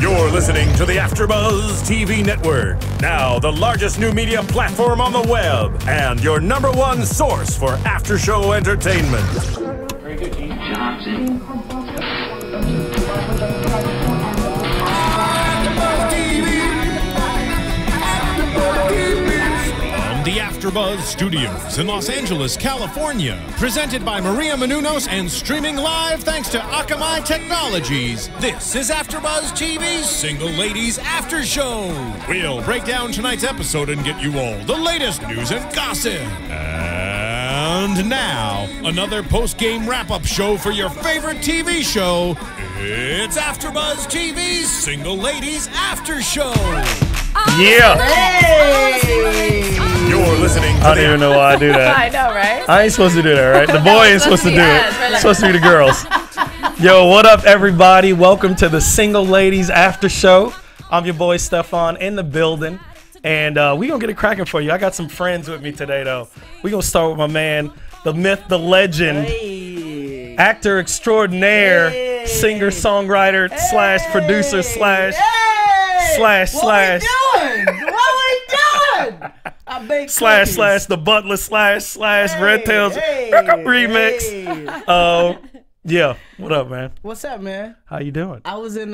You're listening to the AFTERBUZZ TV Network, now the largest new media platform on the web, and your #1 source for after-show entertainment. Very good, Dean. Johnson. The AFTERBUZZ Studios in Los Angeles, California. Presented by Maria Menounos and streaming live thanks to Akamai Technologies. This is AFTERBUZZ TV Single Ladies After Show. We'll break down tonight's episode and get you all the latest news and gossip. And now, another post-game wrap-up show for your favorite TV show. It's AFTERBUZZ TV Single Ladies After Show. Yeah. Hey. You're listening to I don't even know why I do that. I know, right? I ain't supposed to do that, right? The boy ain't supposed to do it. It's supposed to be the girls. Yo, what up, everybody? Welcome to the Single Ladies After Show. I'm your boy, Stephaune, in the building. And we going to get it cracking for you. I got some friends with me today, though. We going to start with my man, the myth, the legend, actor extraordinaire, singer, songwriter, slash producer, slash. What we doing? Slash the butler slash Red Tails remix. Yeah. What up, man? What's up, man? How you doing? I was in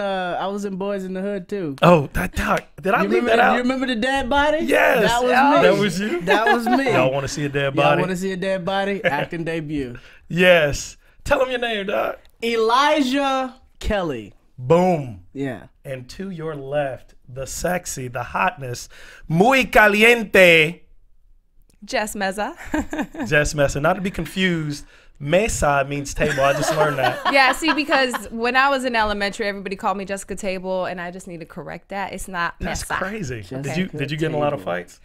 Boys in the Hood too. Oh, that doc. Did I leave that out? You remember the dead body? Yes. That was me. That was you? That was me. Y'all want to see a dead body? Y'all want to see a dead body? Acting debut. Yes. Tell them your name, doc. Elijah Kelley. Boom. Yeah. And to your left, the sexy, the hotness, muy caliente. Jes Meza. Jes Meza. Not to be confused, mesa means table. I just learned that. Yeah, see, because when I was in elementary, everybody called me Jessica Table, and I just need to correct that. It's not That's mesa. crazy. Jessica Did you get in a lot of fights?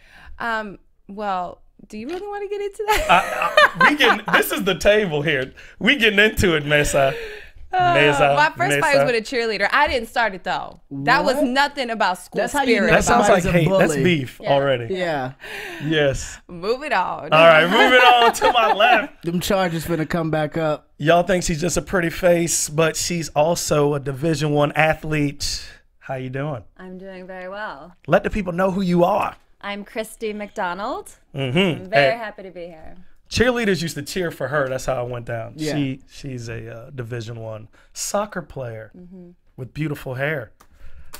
Well, do you really want to get into that? This is the table here. We getting into it, mesa. My first fight was with a cheerleader. I didn't start it though. That was nothing about school spirit. That sounds like hate. Bully. That's beef already. Yeah. Yes. Move it on. All right, moving on to my left. Them charges finna come back up. Y'all think she's just a pretty face, but she's also a Division I athlete. How you doing? I'm doing very well. Let the people know who you are. I'm Christie McDonal. Mm-hmm. I'm very happy to be here. Cheerleaders used to cheer for her. That's how it went down. Yeah. She's a Division I soccer player with beautiful hair.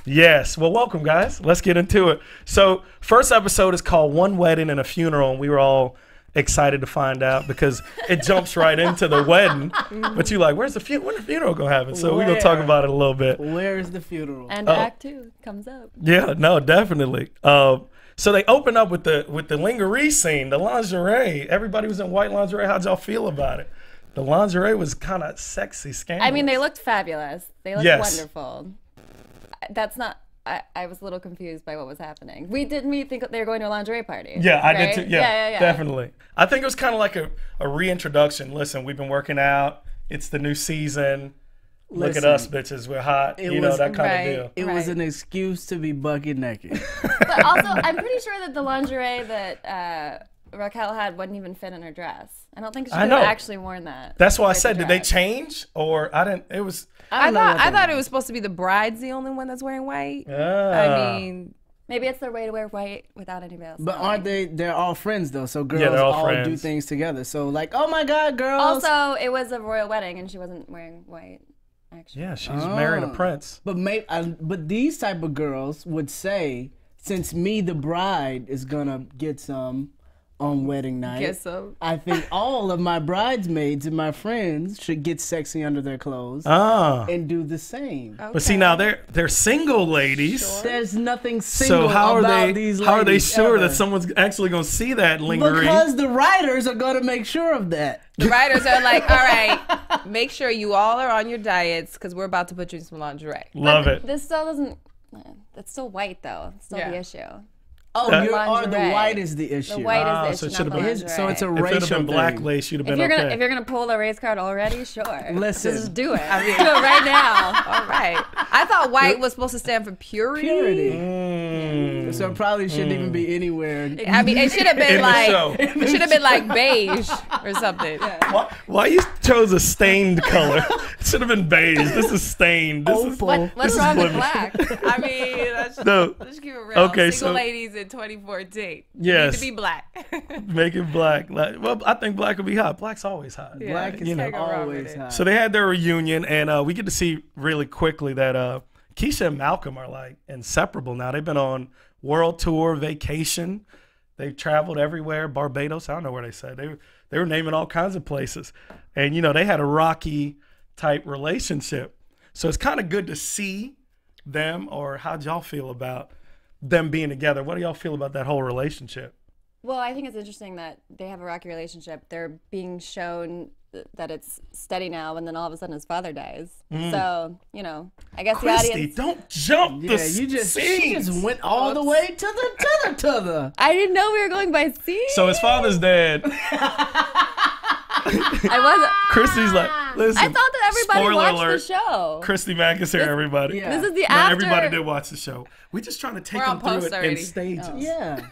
Yes. Well, welcome, guys. Let's get into it. So first episode is called One Wedding and a Funeral, and we were all excited to find out because it jumps right into the wedding. But you're like, where's the funeral? When the funeral going to happen? So we're going to talk about it a little bit. Where is the funeral? And Act 2 comes up. Yeah, no, definitely. So they open up with the lingerie scene, the lingerie. Everybody was in white lingerie. How'd y'all feel about it? The lingerie was kind of sexy, scandalous. I mean, they looked fabulous. They looked wonderful. That's not. I was a little confused by what was happening. Didn't we think they were going to a lingerie party? Yeah, right? I did too. Yeah, definitely. I think it was kind of like a reintroduction. Listen, we've been working out. It's the new season. Look at us, bitches. We're hot. That kind of deal. It was an excuse to be bucket naked. But also, I'm pretty sure that the lingerie that Raquel had wouldn't even fit in her dress. I don't think she could have actually worn that. That's why I said, did they change? Or I didn't, it was. I thought it was supposed to be the bride's the only one that's wearing white. I mean, maybe it's their way to wear white without anybody else. But aren't they? They're all friends though. So girls all do things together. So like, oh my God, girls. Also, it was a royal wedding, and she wasn't wearing white. Actually. Yeah, she's marrying a prince. But but these type of girls would say, since me, the bride, is gonna get some on wedding night, I think all of my bridesmaids and my friends should get sexy under their clothes and do the same. Okay. But see, now they're single ladies. Sure. There's nothing single these ladies. How are they sure that someone's actually going to see that lingerie? Because the writers are going to make sure of that. The writers are like, all right, make sure you all are on your diets because we're about to put you in some lingerie. Love it. This still doesn't, it's still white though. It's still the issue. Oh, the white is the issue. The white is the issue, so not the lingerie. So it's a racial If it had been black thing. lace, you'd have been okay. If you're gonna pull the race card already, sure. Listen. Just do it. I mean, do it right now. All right. I thought white was supposed to stand for purity. So it probably shouldn't even be anywhere. I mean, it should have been like beige or something. Yeah. Why you chose a stained color? It should have been beige. This is stained. What's wrong with black? I mean, let's keep it real. Okay, Single ladies in 2014. Yes. Need to be black. Make it black. Well, I think black would be hot. Black's always hot. Yeah, black is always hot. So they had their reunion, and we get to see really quickly that Keisha and Malcolm are like inseparable now. They've been on world tour, vacation. They've traveled everywhere. Barbados, I don't know where they said. They were naming all kinds of places. And, they had a rocky type relationship. So it's kind of good to see them, or how'd y'all feel about them being together? What do y'all feel about that whole relationship? Well, I think it's interesting that they have a rocky relationship. They're being shown that it's steady now, and then all of a sudden his father dies. So, I guess Christie, the audience... don't jump the scenes. She just went all the way to the. I didn't know we were going by scenes. So his father's dead. Christie's like, listen. I thought that everybody watched alert, the show. Christie Mack is here, everybody. Yeah. This is the after. Everybody did watch the show. We're just trying to take them through it in stages. Oh. Yeah.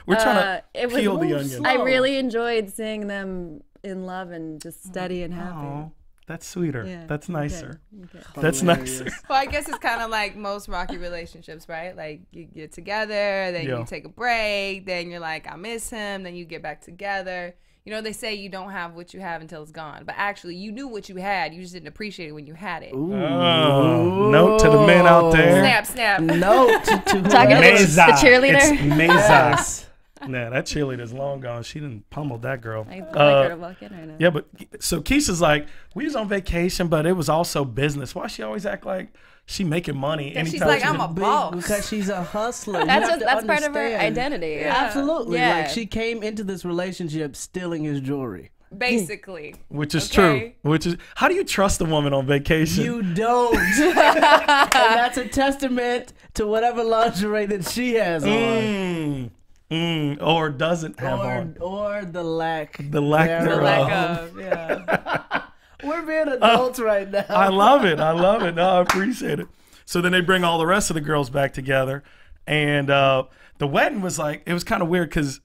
We're trying to peel the onion. I really enjoyed seeing them in love and just steady and happy. Oh, that's sweeter. Yeah. That's nicer. Okay. That's nicer. Well, I guess it's kind of like most rocky relationships, right? Like you get together, then you take a break, then you're like, I miss him, then you get back together. They say you don't have what you have until it's gone, but actually you knew what you had. You just didn't appreciate it when you had it. Oh, note to the men out there. Snap. Note to talking to the cheerleader. It's Meza. Nah, that cheerleader's long gone. She didn't pummel that girl. I like her to walk in right now. Yeah, but so Keisha's like, we was on vacation, but it was also business. Why she always act like she making money? And she's like, I'm a boss. Because she's a hustler. That's part of her identity. Yeah. Absolutely. Yeah. Like she came into this relationship stealing his jewelry. Basically. Which is true. How do you trust a woman on vacation? You don't. And that's a testament to whatever lingerie that she has on. Or doesn't have on. Or the lack. The lack thereof. The lack of, yeah. We're being adults right now. I love it. No, I appreciate it. So then they bring all the rest of the girls back together. And the wedding was like, it was kind of weird because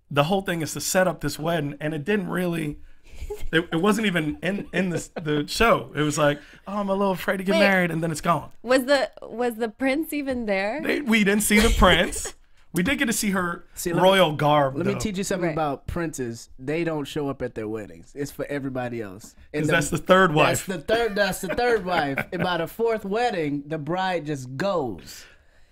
the whole thing is to set up this wedding. And it didn't really, it wasn't even in the show. It was like, oh, I'm a little afraid to get married. And then it's gone. Was the prince even there? We didn't see the prince. We did get to see her royal garb. Let me teach you something about princes. They don't show up at their weddings. It's for everybody else. Because that's the third wife. That's the third wife. About a fourth wedding, the bride just goes.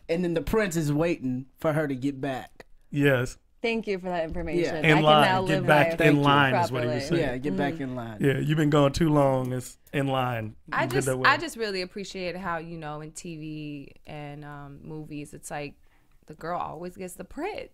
And then the prince is waiting for her to get back. Yes. Thank you for that information. In I line. Can now live get back in line properly. is what he was saying. Yeah, get back in line. Yeah, you've been going too long. It's in line. I just really appreciate how, in TV and movies, it's like, the girl always gets the prince.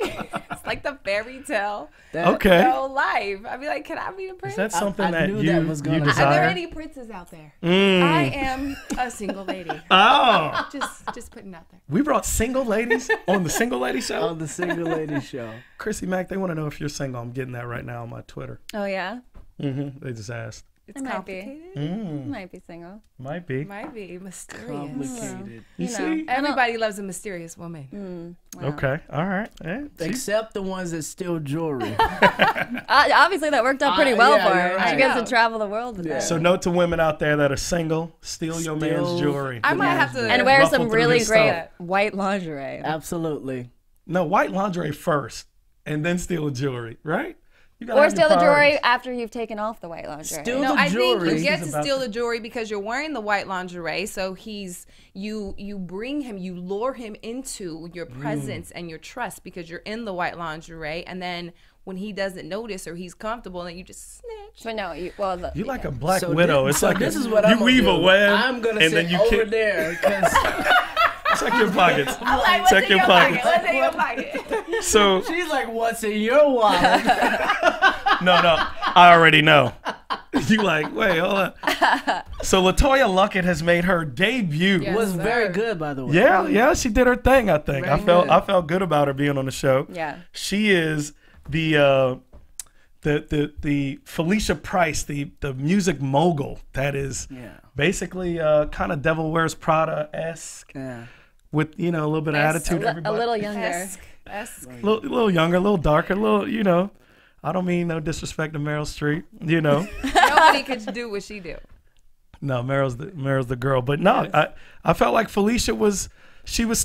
It's like the fairy tale. Life. I'd be like, can I be the prince? Is that something I that knew you that was gonna desire? Are there any princes out there? I am a single lady. Oh. Just putting it out there. We brought single ladies on the Single Lady Show? On the Single Lady Show. Christie Mack, they want to know if you're single. I'm getting that right now on my Twitter. Oh, yeah? They just asked. It's complicated. Might be single. Might be mysterious. Complicated. You see? Everybody loves a mysterious woman. Wow. Okay, all right. Except the ones that steal jewelry. Obviously, that worked out pretty well for her. Right. She gets to travel the world with that. So note to women out there that are single, steal your man's jewelry. I might have to and wear some ruffle really through great stuff. white lingerie. Absolutely. No, white lingerie first, and then steal the jewelry, right? Or steal the jewelry after you've taken off the white lingerie. I think you get to steal the jewelry because you're wearing the white lingerie. So you bring him, you lure him into your presence and your trust because you're in the white lingerie. And then when he doesn't notice or he's comfortable, then you just snitch. But no, you're like a black widow. It's like this is what you weave a web. I'm gonna and sit then you over there because. Check your pockets. I'm like, what's in your pocket? What's in your pocket? So she's like, what's in your wallet? No, I already know. You like, wait, hold on. So LaToya Luckett has made her debut. Yes, was very good, by the way. Yeah, she did her thing, I think. I felt good about her being on the show. Yeah. She is the Felicia Price, the music mogul that is basically kind of Devil Wears Prada-esque. Yeah. With, a little bit of attitude. A little younger. A little younger, a little darker, a little, I don't mean no disrespect to Meryl Streep, Nobody could do what she do. No, Meryl's the girl. But no, I felt like Felicia was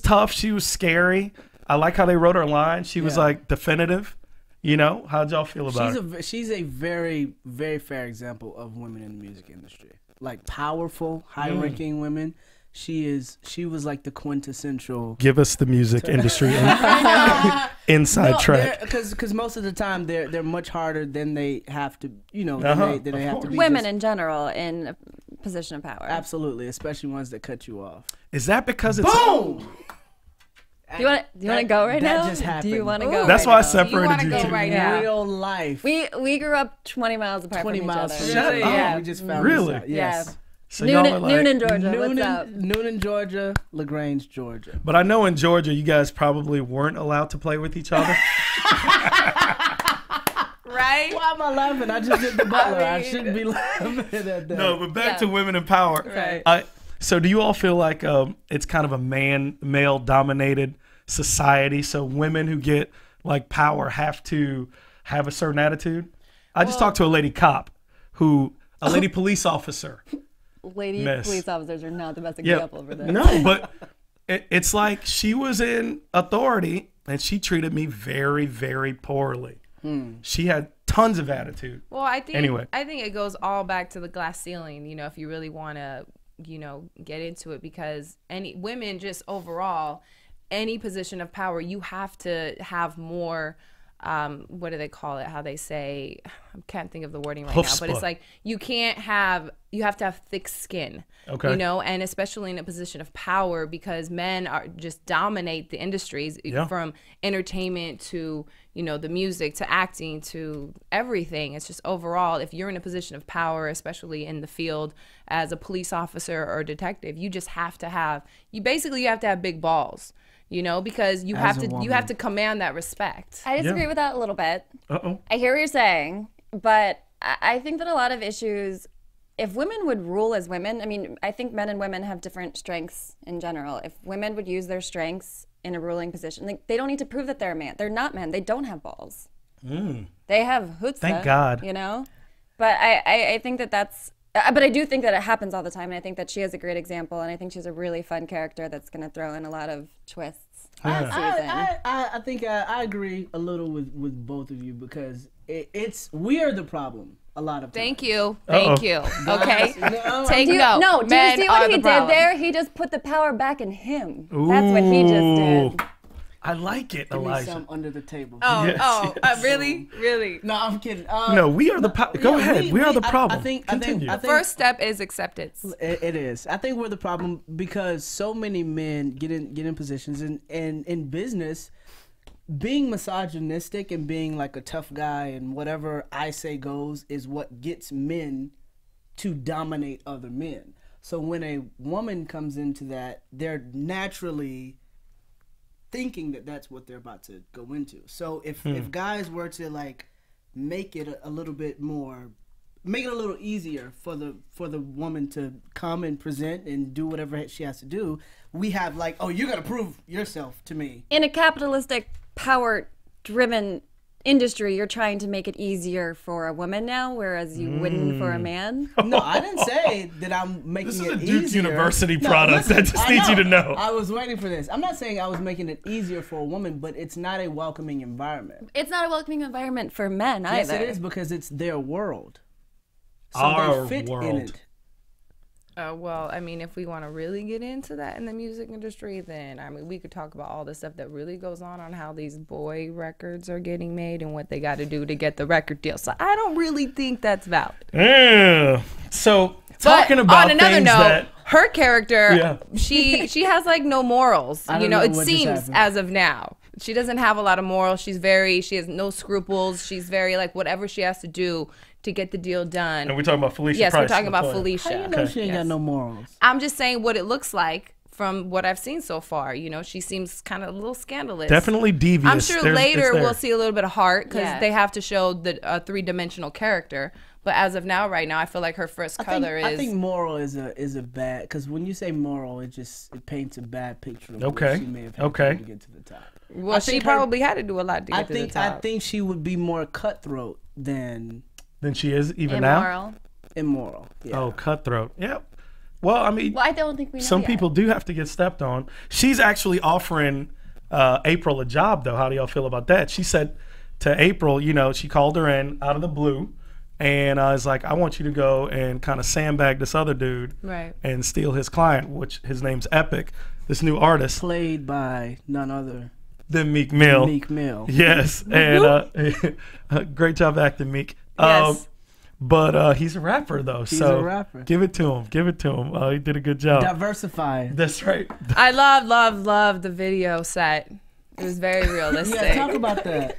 tough. She was scary. I like how they wrote her line. She was like definitive. How'd y'all feel about her? She's a very, very fair example of women in the music industry. Like powerful, high-ranking women. She was like the quintessential. Give us the music industry inside track. Because most of the time they're much harder than they have to. Than they have to be. Women in general in a position of power. Absolutely, especially ones that cut you off. Is that because it's boom? Do you want to go right now? That just happened. Do you want to go? That's right why I now? separated you two. Right now? Real life. We grew up 20 miles apart 20 from each miles other. from Shut each up. other. We just found Really? this out. Yes. Yeah. So y'all are like, Noonan, Georgia. What's up? Noonan, Georgia. LaGrange, Georgia. But I know in Georgia, you guys probably weren't allowed to play with each other. Right? Why am I laughing? I just did the butler. I shouldn't be laughing at that. No, but back to women in power. Right. So do you all feel like it's kind of a male-dominated society? So women who get like power have to have a certain attitude? I just talked to a lady cop a lady police officer. Police officers are not the best example for this. No, but it's like she was in authority and she treated me very, very poorly. She had tons of attitude. Well, I think it goes all back to the glass ceiling, if you really want to, get into it, because women just overall, any position of power, you have to have more what do they call it? How they say, I can't think of the wording right now, but it's like you have to have thick skin, and especially in a position of power, because men just dominate the industries from entertainment to, the music to acting to everything. It's just overall, if you're in a position of power, especially in the field as a police officer or detective, you just have to have, you have to have big balls. Because you have to command that respect. I disagree with that a little bit. Uh-oh. I hear what you're saying, but I think that a lot of issues, if women would rule as women, I think men and women have different strengths in general. If women would use their strengths in a ruling position, they don't need to prove that they're a man. They're not men. They don't have balls. They have chutzpah. Thank God. But I think that's. But I do think that it happens all the time, and I think that she is a great example, and I think she's a really fun character that's going to throw in a lot of twists. I think I agree a little with both of you, because we are the problem a lot of times. Thank you. Okay. Take note. No, do you see what he did there? He just put the power back in him. Ooh. That's what he just did. I like it, Give Elijah. me some under the table. Really? No, I'm kidding. No, we are the Go ahead. We are the problem. I think the first step is acceptance. It is. I think we're the problem because so many men get in positions, and in business, being misogynistic and being like a tough guy and whatever I say goes is what gets men to dominate other men. So when a woman comes into that, they're naturally thinking that that's what they're about to go into. So if guys were to like make it a little bit more, make it a little easier for the woman to come and present and do whatever she has to do, we have like, oh, you got to prove yourself to me. In a capitalistic, power-driven industry, you're trying to make it easier for a woman now, whereas you wouldn't for a man. No, I didn't say that I'm making it easier. This is a Duke University product. I just need you to know. I was waiting for this. I'm not saying I was making it easier for a woman, but it's not a welcoming environment. It's not a welcoming environment for men either. Yes, it is, because it's their world. So Our they fit world. in it. Well, if we want to really get into that in the music industry, then we could talk about all the stuff that really goes on how these boy records are getting made and what they got to do to get the record deal. So I don't really think that's valid. Yeah. So talking about on another things note, her character, Yeah. she has like no morals. It what just seems happened. as of now. She doesn't have a lot of morals. She has no scruples. She's very like whatever she has to do to get the deal done. And we're talking about Felicia. Yes, Price, we're talking about Felicia. How you know she ain't got no morals? I'm just saying what it looks like from what I've seen so far. You know, she seems kind of a little scandalous. Definitely devious. I'm sure later we'll see a little bit of heart because they have to show the three-dimensional character. But as of now, right now, I feel like her first color is. I think moral is a bad, because when you say moral, it paints a bad picture of what she may have had to get to the top. Well, she probably had to do a lot to get to the top. I think she would be more cutthroat than she is even now. Immoral. Yeah. Oh, cutthroat. Yep. Well, I mean, I don't think we know some yet. people do have to get stepped on. She's actually offering April a job, though. How do y'all feel about that? She said to April, you know, she called her in out of the blue. And I was like, I want you to go and kind of sandbag this other dude and steal his client, which his name's Epic, this new artist. Played by none other than Meek Mill. Meek Mill. Yes. And great job acting, Meek. Yes. But he's a rapper, though. He's a rapper. Give it to him. Give it to him. He did a good job. Diversify. That's right. I love the video set. It was very realistic. Yeah, talk about that.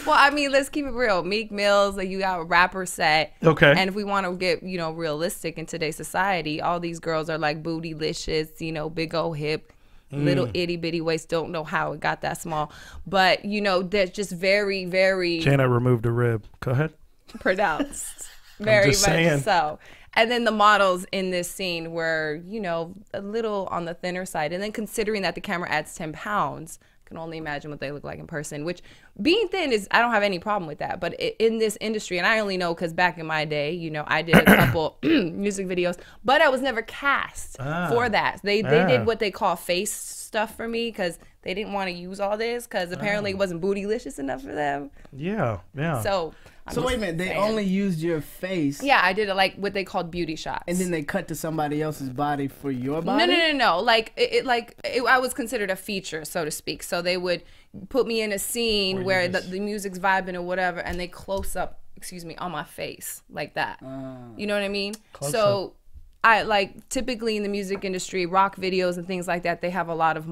Well, I mean, let's keep it real. Meek Mill's, like, you got a rapper set. Okay. And if we want to get, you know, realistic in today's society, all these girls are like bootylicious, you know, big old hip, little itty bitty waist. Don't know how it got that small. But, you know, they're just very, very. Janet removed a rib. Go ahead. Pronounced. Very much saying. so. And then the models in this scene were, you know, a little on the thinner side. And then considering that the camera adds 10 pounds, can only imagine what they look like in person, which being thin is, I don't have any problem with that. But in this industry, and I only know because back in my day, you know, I did a couple music videos, but I was never cast for that. They did what they call face stuff for me because they didn't want to use all this because apparently it wasn't bootylicious enough for them. Yeah. So wait a minute, they only used your face. Yeah, I did it like what they called beauty shots. And then they cut to somebody else's body for your body? No. Like I was considered a feature, so to speak. So they would put me in a scene where the music's vibing or whatever, and they close up, on my face like that. You know what I mean? So I like typically in the music industry, rock videos and things like that, they have a lot of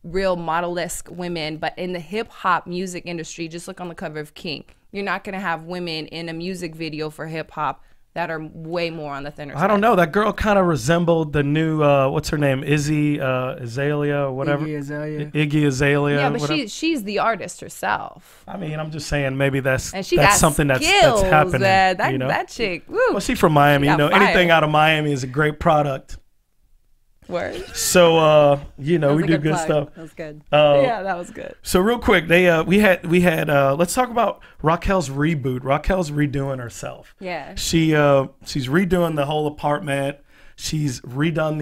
real model-esque women. But in the hip hop music industry, just look on the cover of King. You're not going to have women in a music video for hip hop that are way more on the thinner side. I don't know. That girl kind of resembled the new, what's her name? Azalea or whatever. Iggy Azalea. Yeah, but she's the artist herself. I mean, I'm just saying maybe that's got something that's happening. You know? That chick, woo. Well, she's from Miami. You know, anything out of Miami is a great product. Word. So you know, we do good stuff. That was good. Yeah, that was good. So real quick, we had let's talk about Raquel's reboot. Raquel's redoing herself. Yeah. She's redoing the whole apartment. She's redone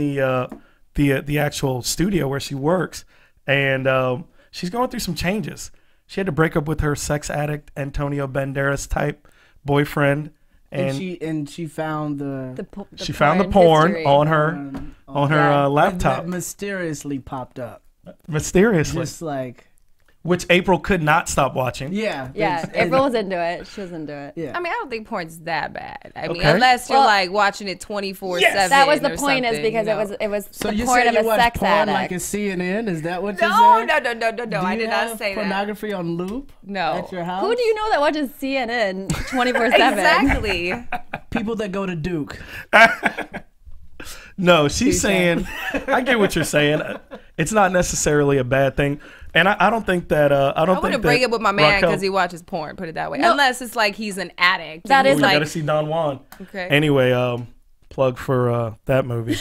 the actual studio where she works, and she's going through some changes. She had to break up with her sex addict Antonio Banderas type boyfriend. And she found the porn on her laptop. That mysteriously popped up. Mysteriously. Just like. Which April could not stop watching. Yeah. April was into it. She was into it. Yeah. I mean, I don't think porn's that bad. I mean, unless you're like watching it 24/7. Yes, that was the point, is because it was so the you porn said of you a sex porn addict. like a CNN? Is that what you're saying? No. I did not say that. Pornography on loop? No. At your house? Who do you know that watches CNN 24/7? Exactly. People that go to Duke. No, she's saying, I get what you're saying. It's not necessarily a bad thing. And I don't think that, I wouldn't break up with my man because he watches porn, put it that way. No. Unless it's like he's an addict. That is like. I gotta see Don Juan. Okay. Anyway, plug for that movie.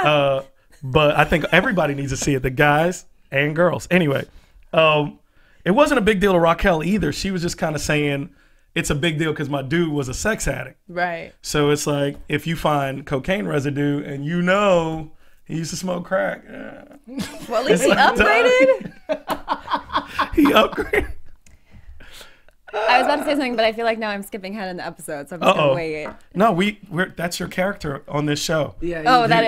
But I think everybody needs to see it, the guys and girls. Anyway, it wasn't a big deal to Raquel either. She was just kind of saying, it's a big deal because my dude was a sex addict. Right. So it's like if you find cocaine residue and you know he used to smoke crack. Well, at least he upgraded. He upgraded. I was about to say something, but I feel like now I'm skipping ahead in the episode, so I'm just gonna wait. No, we're that's your character on this show. Yeah.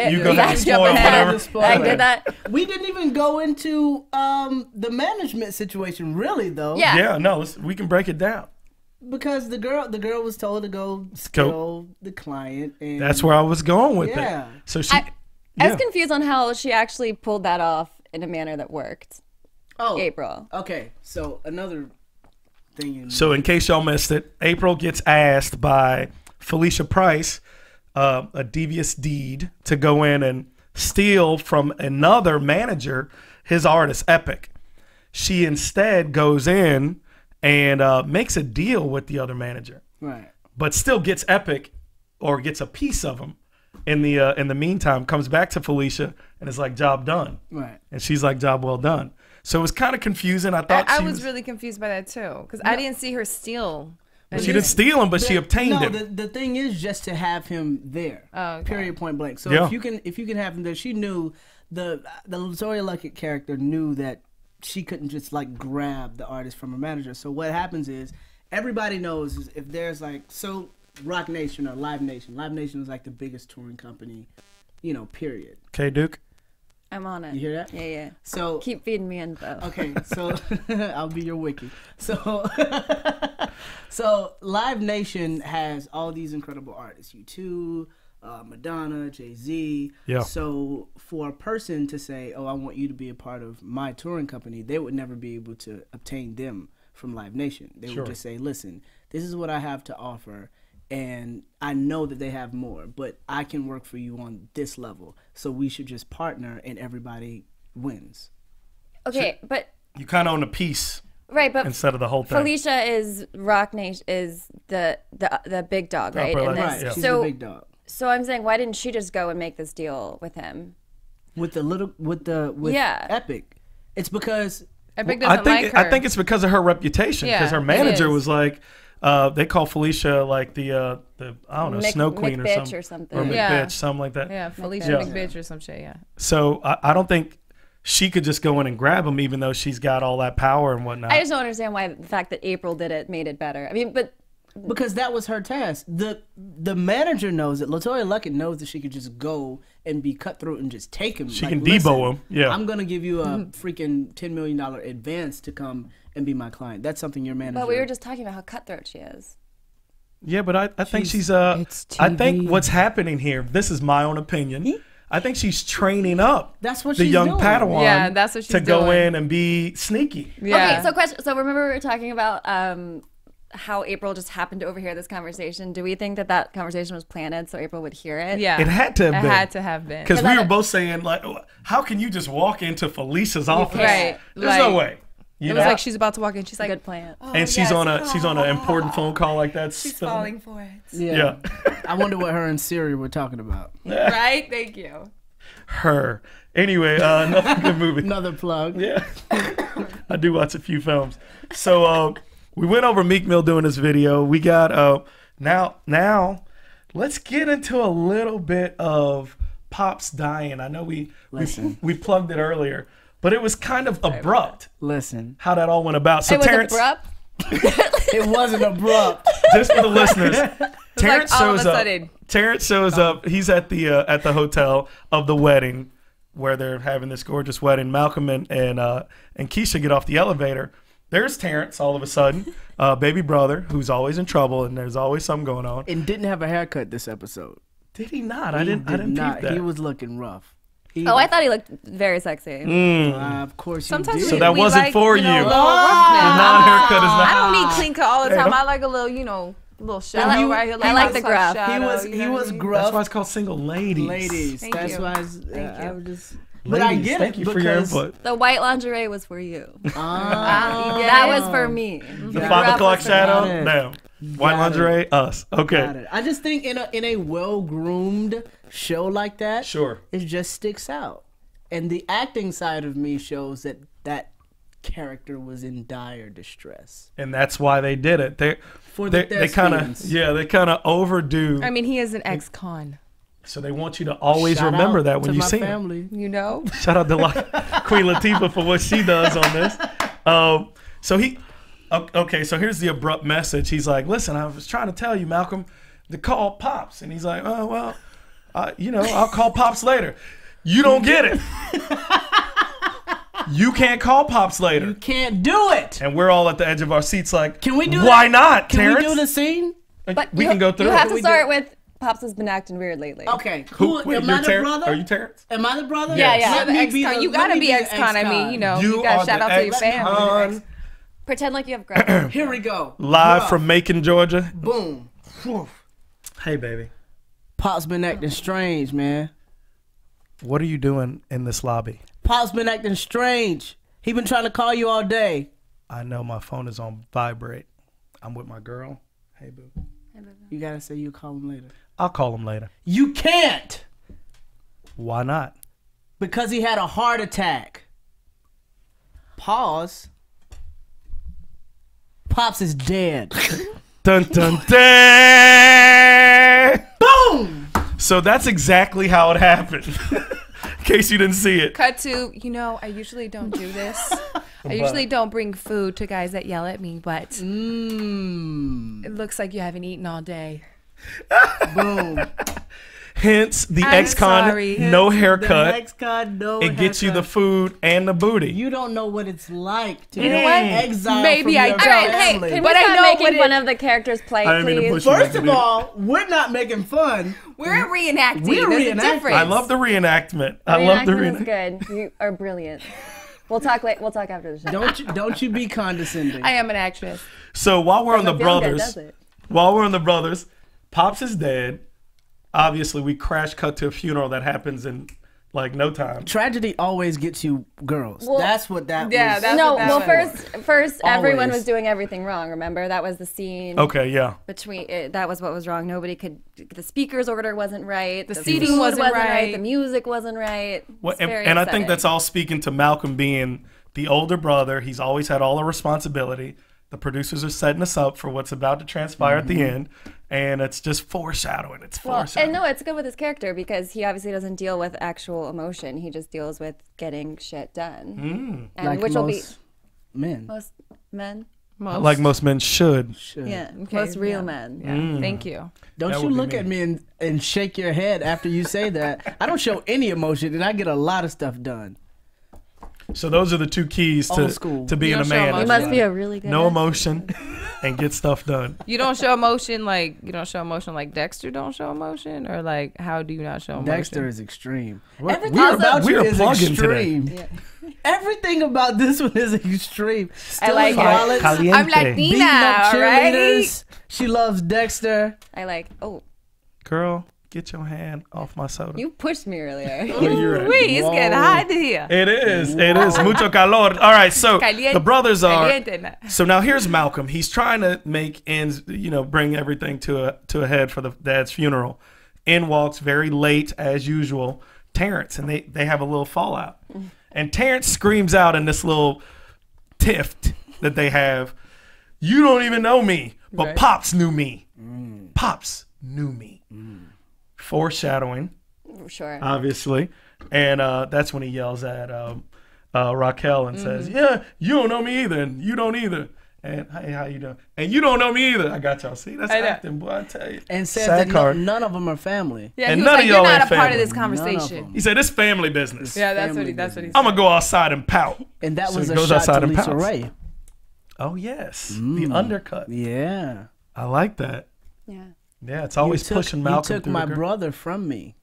You go ahead and spoil whatever. I did that. We didn't even go into the management situation, really, though. Yeah. Yeah. No, we can break it down. Because the girl was told to go steal the client, and that's where I was going with it. So I was confused on how she actually pulled that off in a manner that worked. April. Okay, so another thing. So in case y'all missed it, April gets asked by Felicia Price, a devious deed, to go in and steal from another manager his artist, Epic. She instead goes in and makes a deal with the other manager. Right. But still gets Epic, or gets a piece of him. In the meantime, comes back to Felicia and is like, job done. Right. And she's like, job well done. So it was kind of confusing. I thought I was really confused by that too, because I didn't see her steal. She didn't steal him, but she obtained him. The thing is just to have him there. Oh, okay. Period, point blank. So Yeah. if you can have him there, she knew the Latoya Luckett character knew that she couldn't just like grab the artist from her manager. So what happens is everybody knows is if there's like Rock Nation or Live Nation. Live Nation is like the biggest touring company, period. Okay, Duke. I'm on it. You hear that? Yeah. So keep feeding me info. Okay, so I'll be your wiki. So Live Nation has all these incredible artists. U2, Madonna, Jay-Z. Yeah. So for a person to say, "Oh, I want you to be a part of my touring company," they would never be able to obtain them from Live Nation. They would just say, "Listen, this is what I have to offer. And I know that they have more, but I can work for you on this level. So we should just partner and everybody wins." Okay, but You kind of own a piece, right, but instead of the whole thing. Felicia is Rock Nation is the big dog, right? Upper In level, this. yeah. She's the big dog. So I'm saying, why didn't she just go and make this deal with him? With Epic. It's because Epic doesn't like her. I think it's because of her reputation. Because her manager was like, they call Felicia like the I don't know, Snow Queen or something. Or McBitch, something like that. Yeah, Felicia McBitch or some shit, yeah. So I don't think she could just go in and grab him, even though she's got all that power and whatnot. I just don't understand why the fact that April did it made it better. I mean, but because that was her task. The manager knows it. Latoya Luckett knows that she could just go and be cutthroat and just take him. She can Debo him. Yeah. I'm gonna give you a freaking $10 million advance to come and be my client. That's something your manager. But we were just talking about how cutthroat she is. Yeah, but I think she's I think what's happening here, this is my own opinion. I think she's training up that's what the she's young doing. Padawan Yeah, that's what she's to go doing. in and be sneaky. Yeah. Okay, so remember we were talking about how April just happened to overhear this conversation. Do we think that conversation was planted so April would hear it? Yeah. It had to have been. It had to have been. Because we were both saying, like, how can you just walk into Felicia's office? Right. There's no way. It was like she's about to walk in. She's like, good plan. Oh, and she's on an important phone call like that. She's falling for it. Yeah. I wonder what her and Siri were talking about. Right? Thank you. Her. Anyway, another good movie. Another plug. Yeah. I do watch a few films. So we went over Meek Mill doing this video. We got now let's get into a little bit of Pop's dying. I know we plugged it earlier, but it was kind of abrupt. Listen. How that all went about. So it was Terrence, abrupt? It wasn't abrupt. just for the listeners, Terrence like all of shows a up. sudden. Terrence shows up. He's at the hotel of the wedding where they're having this gorgeous wedding. Malcolm and Keisha get off the elevator. There's Terrence all of a sudden, baby brother, who's always in trouble, and there's always something going on. And didn't have a haircut this episode. Did he not? I didn't peep that. He was looking rough. I thought he looked very sexy. Of course you Sometimes did. So that wasn't like, for you. Know, The non-haircut is not. I don't need clean cut all the time. I like a little shadow right here. I like the gruff. He was gruff. That's why it's called Single Ladies. Ladies. Thank That's you. why I was just... But Ladies, I get thank it you for your because- input. The white lingerie was for you. Ah, That was for me. The Got 5 it. o'clock shadow? Got it. No. White lingerie? Us. Okay. got it. I just think in a well-groomed show like that, Sure. it just sticks out. And the acting side of me shows that character was in dire distress. And that's why they did it. They kind of overdo. I mean, he is an ex-con. So they want you to always Shout remember out that when to you my see family. him. You know? Shout out to Queen Latifah for what she does on this. So here's the abrupt message. He's like, listen, I was trying to tell you, Malcolm, to call Pops. And he's like, oh, well, I'll call Pops later. You don't get it. You can't call Pops later. You can't do it. And we're all at the edge of our seats like, Can we do why that? not, Can Terrence? we do the scene? But we can go through You it. have to We start with Pops has been acting weird lately. Okay. Wait, am I the Terrence? brother? Are you Terrence? Am I the brother? Yeah, yeah. Let me be Ex-con. the- You let gotta me be the ex-con. I mean, you ex-con. you gotta shout out to your family. ex-con Pretend like you have grandma. Here we go. Live from Macon, Georgia. Boom. Hey, baby. Pop's been acting strange, man. What are you doing in this lobby? Pop's been acting strange. He been trying to call you all day. I know my phone is on vibrate. I'm with my girl. Hey, boo. You gotta say you'll call him later. I'll call him later. You can't. Why not? Because he had a heart attack. Pause. Pops is dead. Dun, dun, dun. Boom! So that's exactly how it happened. In case you didn't see it. Cut to, I usually don't do this. I usually don't bring food to guys that yell at me, but it looks like you haven't eaten all day. Boom. Hence the ex-con, no haircut. It gets you the food and the booty. You don't know what it's like to be exiled. Maybe from I your don't. family. Can we stop making fun of the character's plight, please? First of all, we're not making fun. We're reenacting. We're There's reenacting. a difference. I love the reenactment. I love the reenactment. reenactment. Is good. You are brilliant. We'll talk later. We'll talk after the show. Don't you be condescending. I am an actress. So while we're on the brothers, Pops is dead. Obviously, we crash cut to a funeral that happens in like no time. Tragedy always gets you girls. Well, that's what that was. That's no, what that well, was. first everyone Always. was doing everything wrong. Remember, that was the scene. Okay, yeah. That was what was wrong. Nobody could. The speaker's order wasn't right. The seating food wasn't right. The music wasn't right. And I think that's all speaking to Malcolm being the older brother. He's always had all the responsibility. The producers are setting us up for what's about to transpire at the end. And it's just foreshadowing. It's foreshadowing. And no, it's good with his character because he obviously doesn't deal with actual emotion. He just deals with getting shit done. And like which will be men. most men. Like most men should. Yeah, Okay, most real men. Yeah. Thank you. Don't That you would be look me. at me and shake your head after you say that. I don't show any emotion and I get a lot of stuff done. So those are the two keys Old school. to being You a don't show man. emotion. You must be a really good No actor. emotion and get stuff done. You don't show emotion like Dexter don't show emotion, or like how do you not show emotion? Dexter is extreme. We're Everything about we you are is plugging extreme. today. Everything about this one is extreme. I like Stephaune it. Wallace, Caliente. I'm Latina, beating up all right? cheerleaders. She loves Dexter. I like. Oh, Girl, get your hand off my soda. you pushed me earlier. You're right. Wait, it's getting hot in here. It is. Mucho calor. All right, so Caliente. the brothers are. Caliente. So now here's Malcolm. He's trying to make ends, bring everything to a head for the dad's funeral. In walks very late as usual Terrence, and they have a little fallout. And Terrence screams out in this little tiff that they have, "You don't even know me, but Right. Pops knew me. Pops knew me." Foreshadowing. Sure. Obviously, and that's when he yells at Raquel and says, "Yeah, you don't know me either, and you don't either, and hey, how you doing? And you don't know me either." I got y'all. See, that's acting, boy. I tell you. And says Sad that card. none of them are family. Yeah, And he was none of like, y'all you're not ain't a part of family. this conversation. He said, "It's family business. Yeah, that's Family what he said. I'm gonna go outside and pout." And that So was he a goes shot outside to and Lisa pouts. Ray. Oh yes, the undercut. Yeah. I like that. Yeah. Yeah, it's always pushing Malcolm. You took through my the brother from me.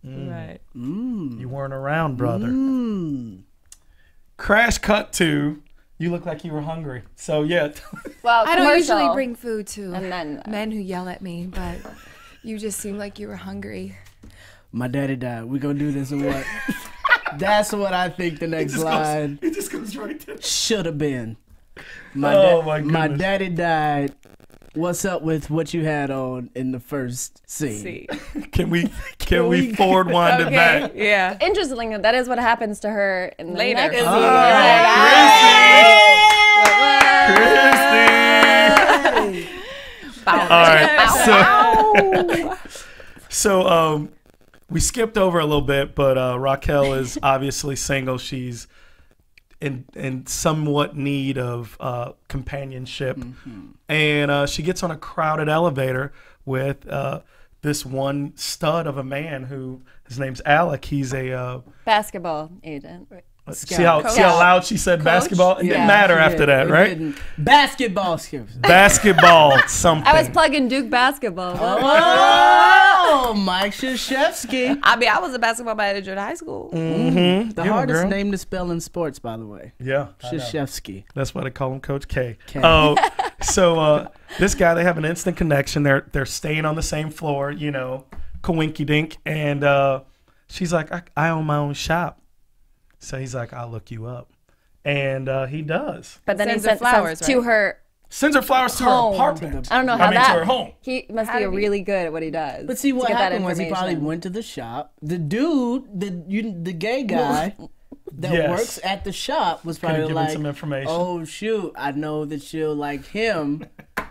Right. You weren't around, brother. Mm. Crash cut to. You look like you were hungry. So yeah. Well, I don't commercial. usually bring food to And then- men who yell at me, but you just seemed like you were hungry. My daddy died. We gonna do this or what? That's what I think the next line It just goes right there. should have been. My goodness. daddy died. What's up with what you had on in the first scene? See. Can we forward wind it back? Yeah. Interestingly, that is what happens to her in the Later. next scene. Christy! All right. So we skipped over a little bit, but Raquel is obviously single. She's in somewhat need of companionship, and she gets on a crowded elevator with this one stud of a man who his name's Alec. He's a Basketball agent. See how loud she said basketball? It didn't matter after that, right? Basketball skills. Basketball something. I was plugging Duke basketball. Oh, Mike Krzyzewski. I was a basketball manager in high school. Mm-hmm. The hardest name to spell in sports, by the way. Yeah. Krzyzewski. That's why they call him Coach K. Oh, so this guy, they have an instant connection. They're staying on the same floor, you know, coinky dink. And she's like, I own my own shop. So he's like, I'll look you up. And he does. But then he sends flowers to her. Sends her flowers to her apartment. I don't know how that. To her home. He must be really good at what he does. But see, what happened was he probably went to the shop. The dude, the gay guy that works at the shop was probably like, some information. Oh shoot, I know that she'll like him.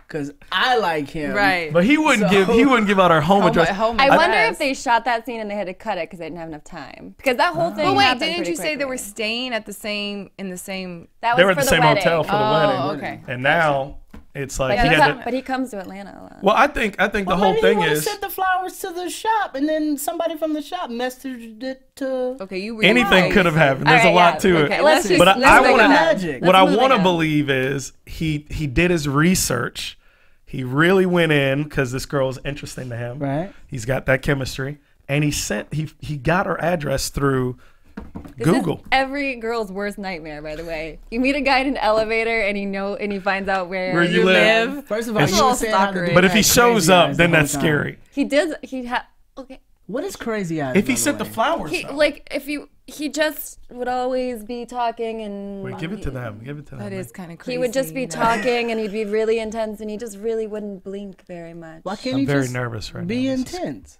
Because I like him, right? But he wouldn't give out our home address. I wonder if they shot that scene and they had to cut it because they didn't have enough time. Because that whole thing. But wait, didn't you say they were staying at the same? That was they were at for the same wedding. hotel for the wedding. Oh, okay. And now it's like but he comes to Atlanta a lot. Well, I think the whole thing is sent the flowers to the shop, and then somebody from the shop messaged it to. Okay, you really anything could have happened. There's a lot to it. But I want to believe is he did his research. He really went in because this girl is interesting to him. Right. He's got that chemistry, and he got her address through Google. Is every girl's worst nightmare, by the way. You meet a guy in an elevator, and he finds out where you live. First of all, but if he shows up, then that's scary. Okay. What is crazy eyes? If he sent the flowers, he just would always be talking and. Wait, give it to them. That is kind of crazy. He would just be talking and he'd be really intense and he just really wouldn't blink very much. Why can't I'm very nervous right now. Be intense.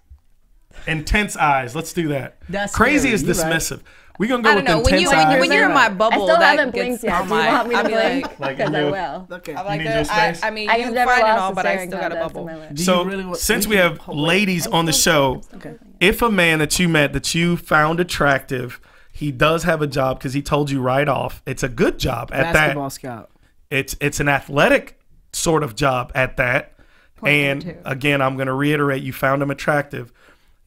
Intense eyes. Let's do that. That's crazy scary. is dismissive. We're gonna go with intense eyes. When you're in my bubble, I still that haven't blinked yet. Do you want me to blink? Because I will. Okay. I like you need that. I mean, you find it all, but I still got a bubble. So since we have ladies on the show, if a man that you met that you found attractive, he does have a job because he told you right off. It's a good job at that. Basketball scout. It's an athletic sort of job at that. And again, I'm going to reiterate, you found him attractive.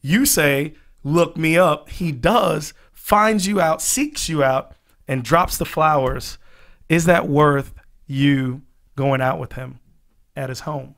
You say, look me up. He does, finds you out, seeks you out, and drops the flowers. Is that worth you going out with him at his home?